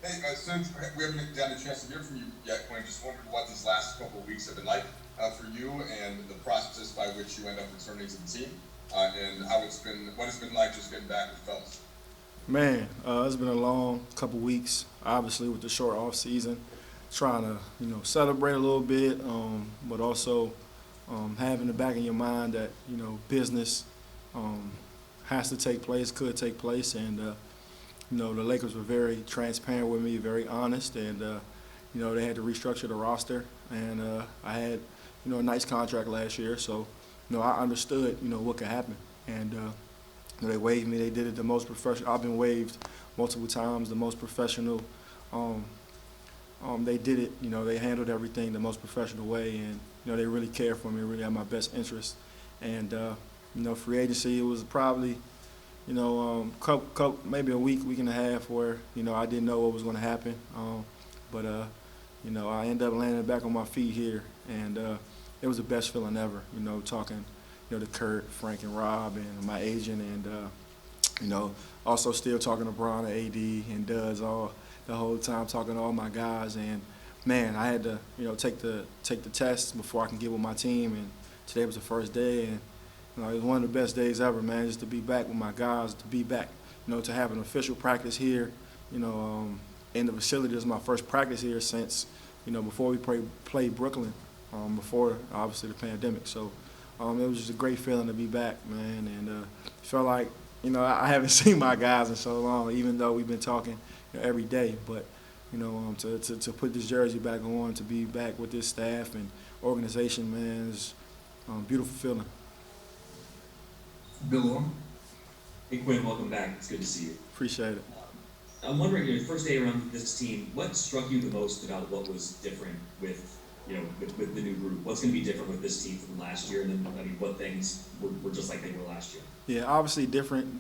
Hey, since we haven't had a chance to hear from you yet, Quinn, just wondered what these last couple of weeks have been like for you and the process by which you end up returning to the team, and what it's been like just getting back with the fellas. Man, it's been a long couple weeks. Obviously, with the short off season, trying to celebrate a little bit, but also having the back in your mind that business um, has to take place, could take place, and the Lakers were very transparent with me, very honest, and they had to restructure the roster, and I had a nice contract last year, so I understood what could happen, and they waived me. They did it the most professional. I've been waived multiple times. The most professional. Um, they did it. They handled everything the most professional way, and they really cared for me. Really had my best interest. And free agency it was probably maybe a week and a half where I didn't know what was going to happen. But I ended up landing back on my feet here, and it was the best feeling ever. Talking to Kurt, Frank, and Rob, and my agent, and also still talking to Brian, and AD, and Duz all the whole time, talking to all my guys. And man, I had to take the test before I can get with my team. And today was the first day, and it was one of the best days ever, man. Just to be back with my guys, to be back, to have an official practice here, in the facility. This is my first practice here since before we played Brooklyn, before obviously the pandemic. So it was just a great feeling to be back, man, and felt like I haven't seen my guys in so long, even though we've been talking every day. But to put this jersey back on, to be back with this staff and organization, man, is a beautiful feeling. Bill Orr. Hey Quinn, welcome back. It's good to see you. Appreciate it. I'm wondering, your first day around this team, what struck you the most about what was different with the new group? What's going to be different with this team from last year? And then, I mean, what things were just like they were last year? Yeah, obviously different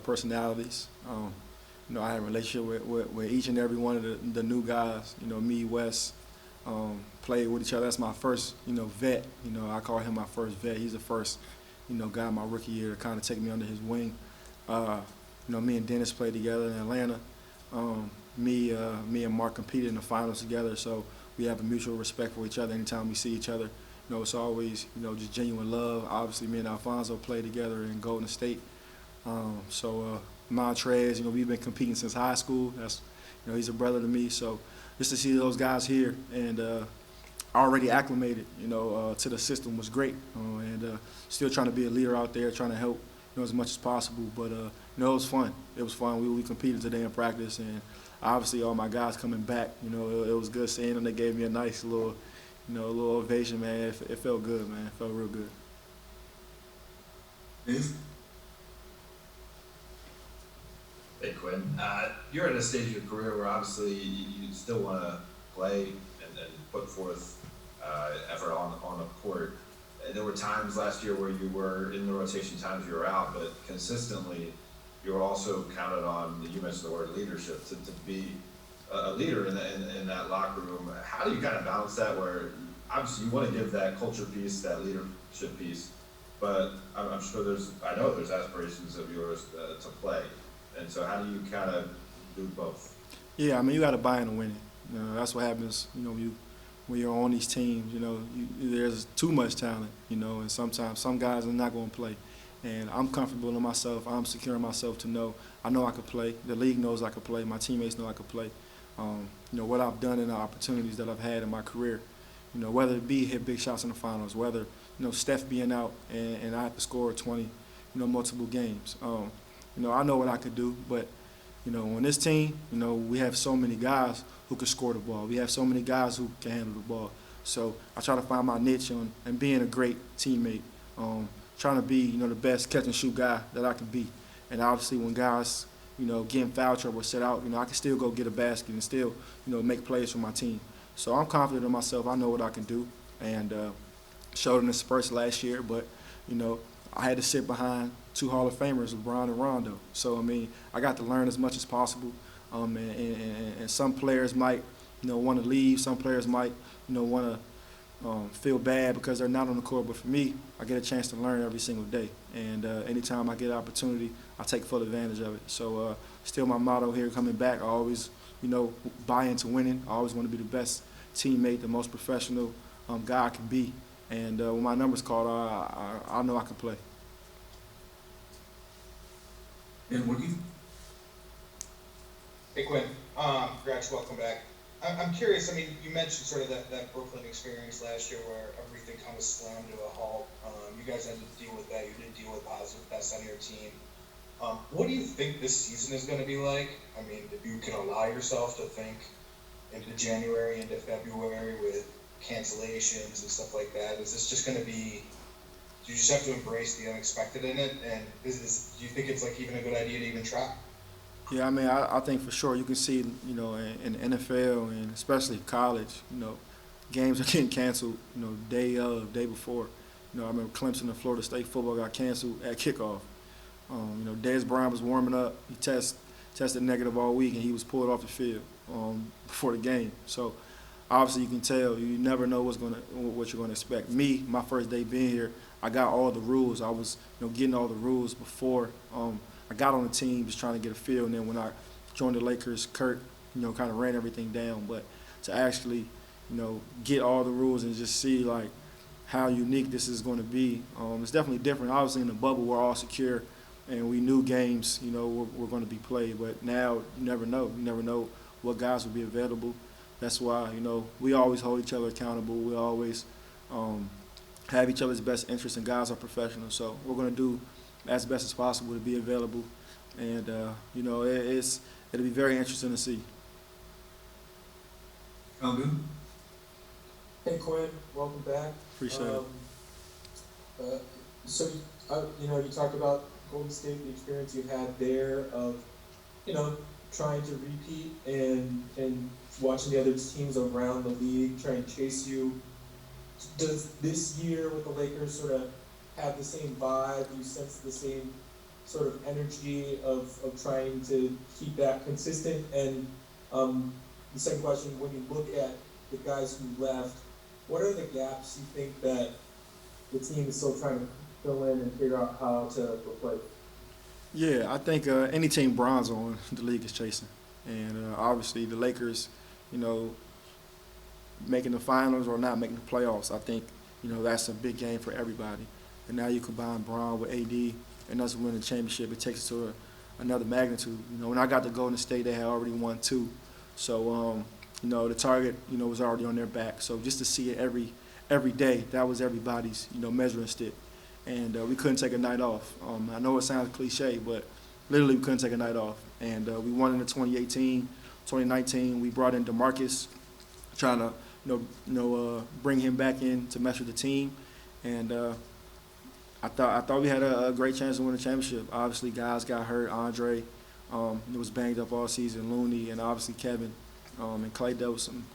personalities. I have a relationship with each and every one of the new guys. Me, Wes, played with each other. That's my first, vet. I call him my first vet. He's the first, guy my rookie year to kind of take me under his wing. Uh, me and Dennis played together in Atlanta. Me and Mark competed in the finals together, so we have a mutual respect for each other. Anytime we see each other, it's always just genuine love. Obviously, me and Alfonso played together in Golden State. Montrez, we've been competing since high school. That's he's a brother to me. So just to see those guys here and already acclimated, to the system was great. And still trying to be a leader out there, trying to help, as much as possible. But it was fun. It was fun. We competed today in practice, and obviously all my guys coming back. It was good seeing them. They gave me a nice little, little ovation, man. It felt good, man. It felt real good. Dave. Hey Quinn, you're at a stage of your career where obviously you still want to play and put forth effort on the court. There were times last year where you were in the rotation, times you were out, but consistently you were also counted on. You mentioned the word leadership to be a leader in that locker room. How do you kind of balance that? Where obviously you want to give that culture piece, that leadership piece, but I'm sure I know there's aspirations of yours to play. And so, how do you kind of do both? Yeah, I mean, you got to buy into winning. That's what happens. When you're on these teams, there's too much talent. And sometimes some guys are not going to play. And I'm comfortable in myself. I'm secure in myself to know I know I could play. The league knows I could play. My teammates know I could play. What I've done and the opportunities that I've had in my career. Whether it be hit big shots in the finals, whether Steph being out and I have to score 20, multiple games. I know what I could do, but on this team, we have so many guys who can score the ball. We have so many guys who can handle the ball. So I try to find my niche on and being a great teammate, trying to be the best catch and shoot guy that I can be. And obviously, when guys get in foul trouble or set out, I can still go get a basket and still make plays for my team. So I'm confident in myself. I know what I can do, and showed in the Spurs last year, but I had to sit behind two Hall of Famers, LeBron and Rondo. So I mean, I got to learn as much as possible. And some players might, want to leave. Some players might, want to feel bad because they're not on the court. But for me, I get a chance to learn every single day. And anytime I get an opportunity, I take full advantage of it. So still my motto here coming back, I always, buy into winning. I always want to be the best teammate, the most professional guy I can be. And when my number's called, I know I can play. And what do you? Hey Quinn, congrats, welcome back. I'm curious, I mean, you mentioned sort of that Brooklyn experience last year where everything kind of slammed to a halt. You guys had to deal with that, you didn't deal with positive best on your team. What do you think this season is going to be like? I mean, if you can allow yourself to think into January, into February with cancellations and stuff like that, is this just going to be, do you just have to embrace the unexpected in it? And do you think it's like even a good idea to even try? Yeah, I mean, I think for sure you can see, in the NFL and especially college, games are getting canceled, day of, day before. I remember Clemson and Florida State football got canceled at kickoff. Dez Bryant was warming up. He tested negative all week, and he was pulled off the field before the game. So obviously you can tell you never know what you're going to expect. Me, my first day being here, I got all the rules. I was getting all the rules before I got on the team, just trying to get a feel. And then when I joined the Lakers, Kurt, kind of ran everything down. But to actually, get all the rules and just see like how unique this is going to be, it's definitely different. Obviously in the bubble, we're all secure, and we knew games, were going to be played. But now you never know. You never know what guys will be available. That's why, we always hold each other accountable. We always have each other's best interests, and guys are professionals. So we're going to do as best as possible to be available. And, it'll be very interesting to see. Good. Hey Quinn, welcome back. Appreciate it. So, you talked about Golden State, the experience you had there of, trying to repeat and watching the other teams around the league try and chase you. Does this year with the Lakers sort of have the same vibe? Do you sense the same sort of energy of trying to keep that consistent? And the second question, when you look at the guys who left, what are the gaps you think that the team is still trying to fill in and figure out how to replace? Yeah, I think any team bronze on, the league is chasing. And obviously the Lakers, making the finals or not making the playoffs, I think, that's a big game for everybody. And now you combine Bron with AD and us winning the championship, it takes it to another magnitude. When I got to Golden State, they had already won 2. So, the target, was already on their back. So just to see it every day, that was everybody's, measuring stick. And we couldn't take a night off. I know it sounds cliche, but literally we couldn't take a night off. And we won in the 2018, 2019. We brought in DeMarcus, trying to, bring him back in to mesh with the team. And I thought we had a great chance to win the championship. Obviously, guys got hurt. Andre was banged up all season. Looney and obviously Kevin and Clay dealt with some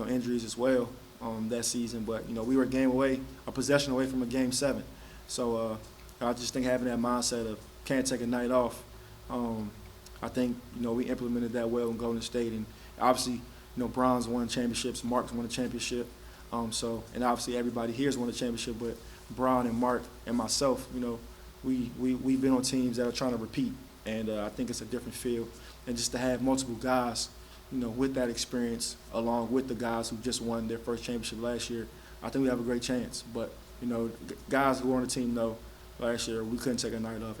injuries as well that season. But we were a possession away from a game 7. So I just think having that mindset of can't take a night off. I think we implemented that well in Golden State, and obviously Bron's won championships, Mark's won a championship. And obviously everybody here's won a championship, but Bron and Mark and myself, we've been on teams that are trying to repeat, and I think it's a different feel. And just to have multiple guys, with that experience, along with the guys who just won their first championship last year, I think we have a great chance. But guys who were on the team know last year we couldn't take a night off.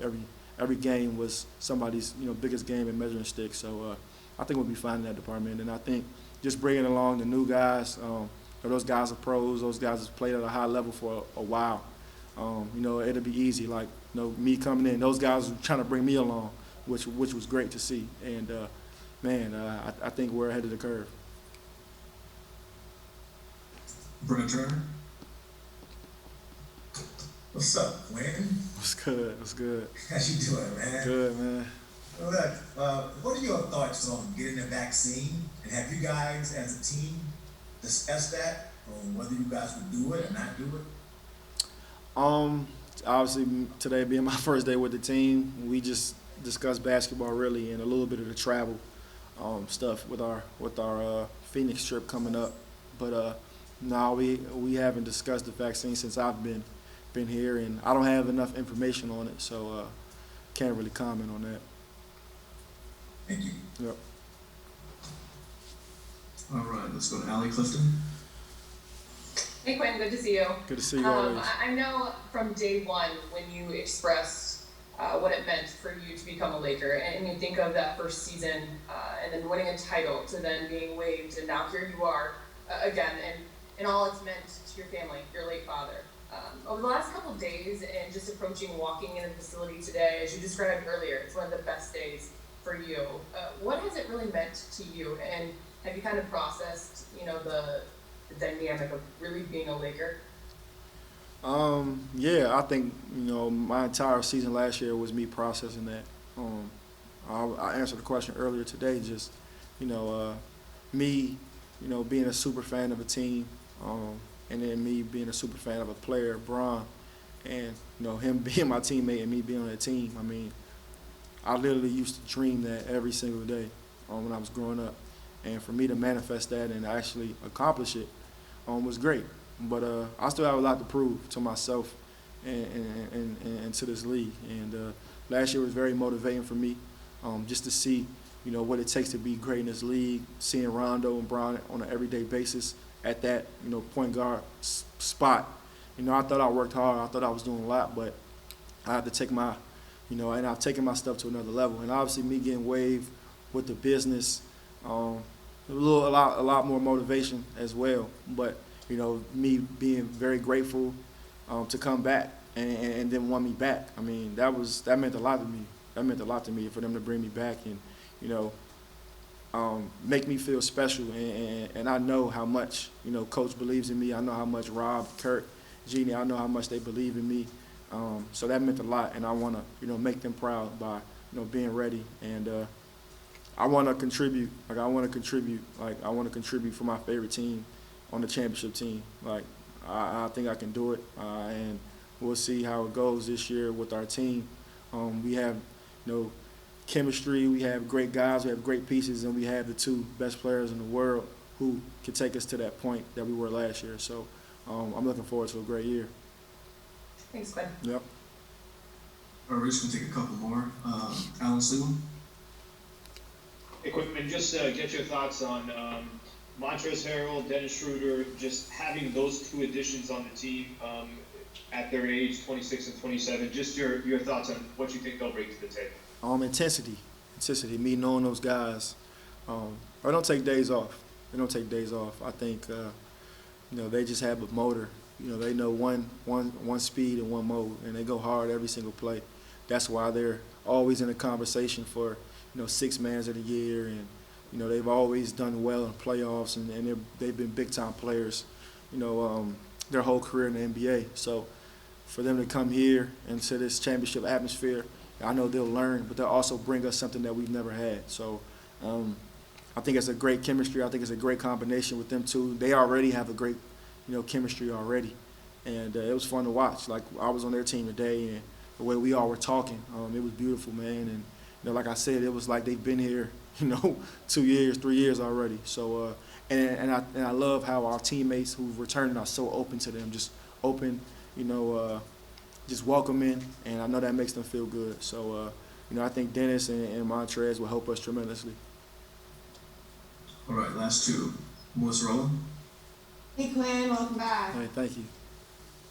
Every game was somebody's biggest game in measuring sticks. So I think we'll be fine in that department. And I think just bringing along the new guys. Those guys are pros. Those guys have played at a high level for a while. It'll be easy. Like, me coming in, those guys were trying to bring me along, which was great to see. And I think we're ahead of the curve. Brennan Turner. What's up, Quinn? What's good? What's good? How you doing, man? Good, man. Well, look, what are your thoughts on getting the vaccine? And have you guys, as a team, discussed that on whether you guys would do it or not do it? Obviously today being my first day with the team, we just discussed basketball really and a little bit of the travel stuff with our Phoenix trip coming up. But no, we haven't discussed the vaccine since I've been here, and I don't have enough information on it, so can't really comment on that. Thank you. Yep. All right, let's go to Allie Clifton. Hey Quinn, good to see you. Good to see you always. I know from day one when you expressed what it meant for you to become a Laker, and you think of that first season and then winning a title to then being waived, and now here you are again, and all it's meant to your family, your late father. Over the last couple of days and just approaching walking in the facility today, as you described earlier, it's one of the best days for you. What has it really meant to you, and have you kind of processed, the dynamic of really being a Laker? Yeah, I think, my entire season last year was me processing that. I answered the question earlier today, just, me, being a super fan of a team, and then me being a super fan of a player, Bron, and, him being my teammate and me being on that team. I mean, I literally used to dream that every single day when I was growing up. And for me to manifest that and actually accomplish it was great. But I still have a lot to prove to myself and to this league. And last year was very motivating for me, just to see, what it takes to be great in this league, seeing Rondo and Bron on an everyday basis at that, point guard spot. I thought I worked hard. I thought I was doing a lot, but I had to take my, and I've taken my stuff to another level. And obviously me getting waived with the business, a lot more motivation as well. But me being very grateful to come back and then want me back. I mean, that meant a lot to me. That meant a lot to me for them to bring me back and make me feel special. And I know how much Coach believes in me. I know how much Rob, Kurt, Jeannie, I know how much they believe in me. So that meant a lot, and I want to make them proud by being ready. And I want to contribute. I want to contribute for my favorite team on the championship team. I think I can do it, and we'll see how it goes this year with our team. We have, chemistry. We have great guys. We have great pieces, and we have the two best players in the world who can take us to that point that we were last year. So I'm looking forward to a great year. Thanks, Quinn. Yep. All right, we're just gonna take a couple more. Alan Sleeman. Hey, Quinn, just get your thoughts on Montrezl Harrell, Dennis Schroeder, just having those two additions on the team at their age, 26 and 27. Just your thoughts on what you think they'll bring to the table. Intensity. Me knowing those guys. They don't take days off. I think they just have a motor. They know one speed and one mode, and they go hard every single play. That's why they're always in the conversation for six mans of the year, and they've always done well in playoffs, and they've been big time players, their whole career in the NBA. So for them to come here into this championship atmosphere, I know they'll learn, but they'll also bring us something that we've never had. So I think it's a great chemistry. I think it's a great combination with them two. They already have a great chemistry already, and it was fun to watch. Like, I was on their team today, and the way we all were talking, it was beautiful, man. And like I said, it was like they've been here, 2 years, 3 years already. So and I love how our teammates who've returned are so open to them, just open, just welcoming, and I know that makes them feel good. So I think Dennis and Montrez will help us tremendously. All right, last two. Melissa Rowland. Hey Quinn, welcome back. Hey, thank you.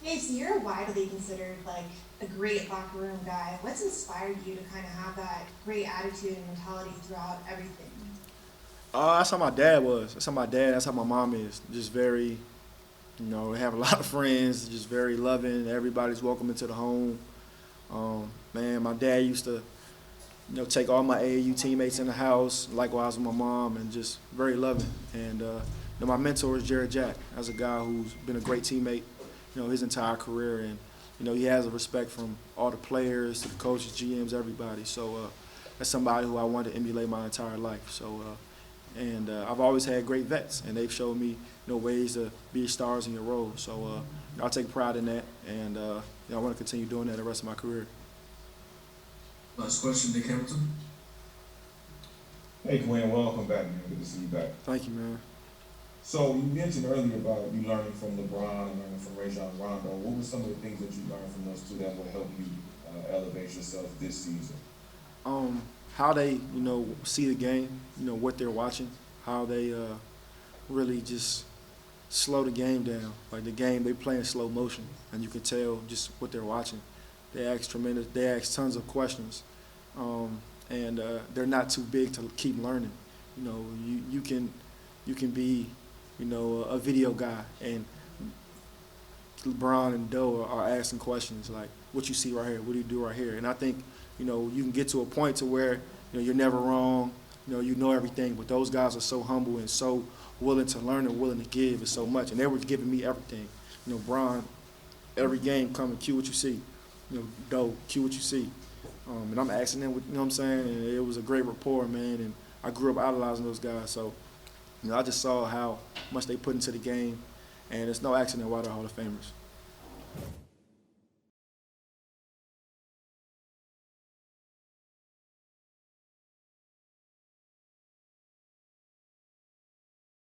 Hey, so you're widely considered like a great locker room guy. What's inspired you to kind of have that great attitude and mentality throughout everything? That's how my dad was. That's how my dad, that's how my mom is. Just very, they have a lot of friends, just very loving. Everybody's welcome into the home. Man, my dad used to, take all my AAU teammates in the house, likewise with my mom, and just very loving. And my mentor is Jared Jack. That's a guy who's been a great teammate, his entire career, and he has a respect from all the players to the coaches, GMs, everybody. So that's somebody who I wanted to emulate my entire life. So and I've always had great vets, and they've showed me ways to be stars in your role. So I take pride in that, and I want to continue doing that the rest of my career. Last question, Nick Hamilton. Hey Quinn, welcome back, man. Good to see you back. Thank you, man. So you mentioned earlier about you learning from LeBron and learning from Rajon Rondo. What were some of the things that you learned from those two that will help you elevate yourself this season? How they see the game, what they're watching, how they really just slow the game down. Like the game, they play in slow motion, and you can tell just what they're watching. They ask tons of questions, and they're not too big to keep learning. You know, you can be, you know, a video guy, and LeBron and Doe are asking questions like, "What you see right here? What do you do right here?" And I think, you know, you can get to a point to where, you know, you're never wrong. You know everything. But those guys are so humble and so willing to learn and willing to give is so much. And they were giving me everything. You know, Bron, every game coming, cue what you see. You know, Doe, cue what you see. And I'm asking them, you know what I'm saying? And it was a great rapport, man. And I grew up idolizing those guys. So, you know, I just saw how much they put into the game. And it's no accident why they're Hall of Famers.